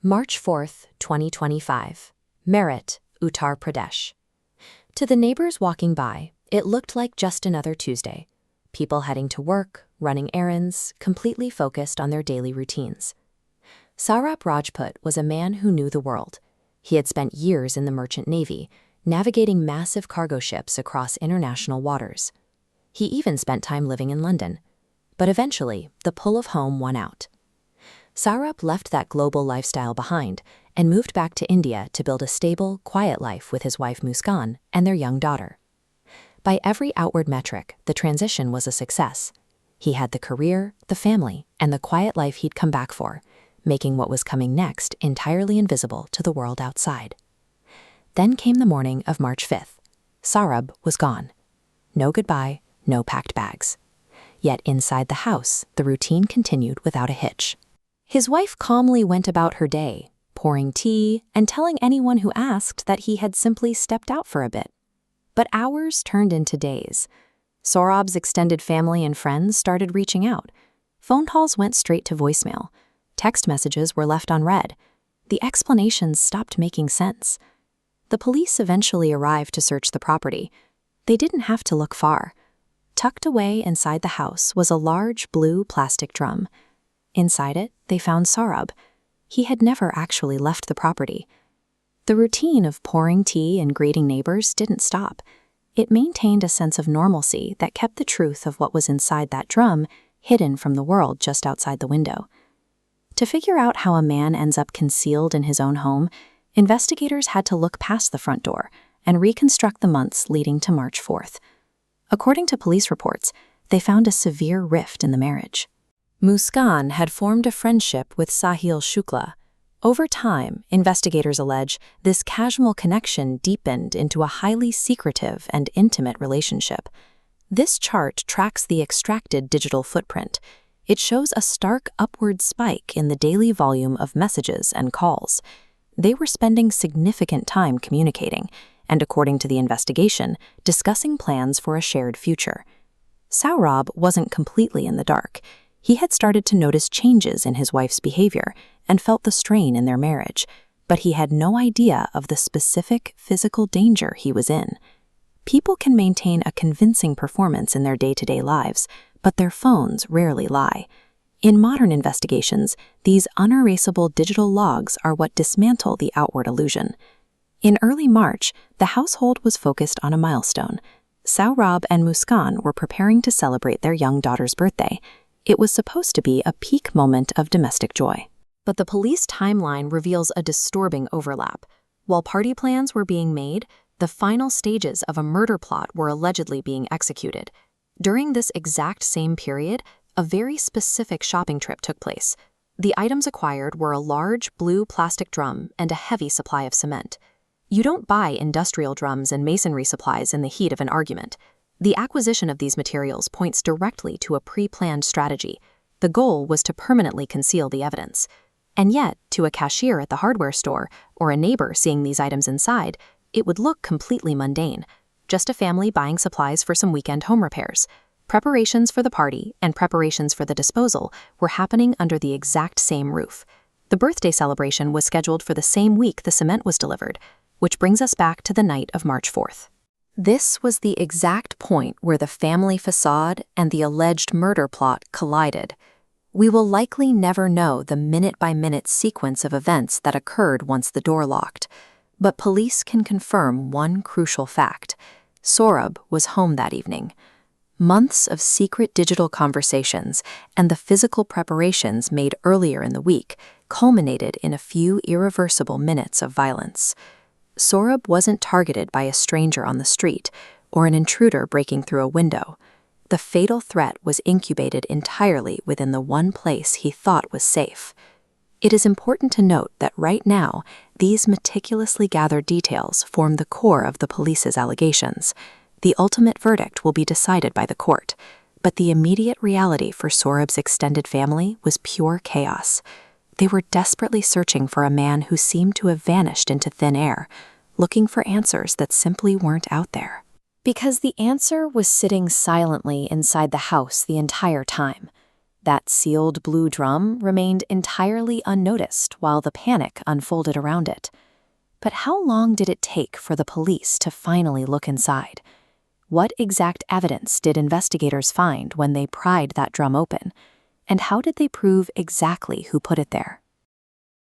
March 4, 2025. Meerut, Uttar Pradesh. To the neighbors walking by, it looked like just another Tuesday. People heading to work, running errands, completely focused on their daily routines. Saurabh Rajput was a man who knew the world. He had spent years in the merchant navy, navigating massive cargo ships across international waters. He even spent time living in London. But eventually, the pull of home won out. Saurabh left that global lifestyle behind and moved back to India to build a stable, quiet life with his wife Muskan and their young daughter. By every outward metric, the transition was a success. He had the career, the family, and the quiet life he'd come back for, making what was coming next entirely invisible to the world outside. Then came the morning of March 5th. Saurabh was gone. No goodbye, no packed bags. Yet inside the house, the routine continued without a hitch. His wife calmly went about her day, pouring tea and telling anyone who asked that he had simply stepped out for a bit. But hours turned into days. Saurabh's extended family and friends started reaching out. Phone calls went straight to voicemail. Text messages were left unread. The explanations stopped making sense. The police eventually arrived to search the property. They didn't have to look far. Tucked away inside the house was a large blue plastic drum. Inside it, they found Saurabh. He had never actually left the property. The routine of pouring tea and greeting neighbors didn't stop. It maintained a sense of normalcy that kept the truth of what was inside that drum hidden from the world just outside the window. To figure out how a man ends up concealed in his own home, investigators had to look past the front door and reconstruct the months leading to March 4th. According to police reports, they found a severe rift in the marriage. Muskan had formed a friendship with Sahil Shukla. Over time, investigators allege this casual connection deepened into a highly secretive and intimate relationship. This chart tracks the extracted digital footprint. It shows a stark upward spike in the daily volume of messages and calls. They were spending significant time communicating, and according to the investigation, discussing plans for a shared future. Saurabh wasn't completely in the dark. He had started to notice changes in his wife's behavior and felt the strain in their marriage, but he had no idea of the specific physical danger he was in. People can maintain a convincing performance in their day-to-day lives, but their phones rarely lie. In modern investigations, these unerasable digital logs are what dismantle the outward illusion. In early March, the household was focused on a milestone. Saurabh and Muskan were preparing to celebrate their young daughter's birthday. It was supposed to be a peak moment of domestic joy. But the police timeline reveals a disturbing overlap. While party plans were being made, the final stages of a murder plot were allegedly being executed. During this exact same period, a very specific shopping trip took place. The items acquired were a large blue plastic drum and a heavy supply of cement. You don't buy industrial drums and masonry supplies in the heat of an argument. The acquisition of these materials points directly to a pre-planned strategy. The goal was to permanently conceal the evidence. And yet, to a cashier at the hardware store or a neighbor seeing these items inside, it would look completely mundane. Just a family buying supplies for some weekend home repairs. Preparations for the party and preparations for the disposal were happening under the exact same roof. The birthday celebration was scheduled for the same week the cement was delivered, which brings us back to the night of March 4th. This was the exact point where the family facade and the alleged murder plot collided. We will likely never know the minute-by-minute sequence of events that occurred once the door locked, but police can confirm one crucial fact. Saurabh was home that evening. Months of secret digital conversations and the physical preparations made earlier in the week culminated in a few irreversible minutes of violence. Saurabh wasn't targeted by a stranger on the street or an intruder breaking through a window. The fatal threat was incubated entirely within the one place he thought was safe. It is important to note that right now, these meticulously gathered details form the core of the police's allegations. The ultimate verdict will be decided by the court, but the immediate reality for Saurabh's extended family was pure chaos. They were desperately searching for a man who seemed to have vanished into thin air, looking for answers that simply weren't out there. Because the answer was sitting silently inside the house the entire time. That sealed blue drum remained entirely unnoticed while the panic unfolded around it. But how long did it take for the police to finally look inside? What exact evidence did investigators find when they pried that drum open? And how did they prove exactly who put it there?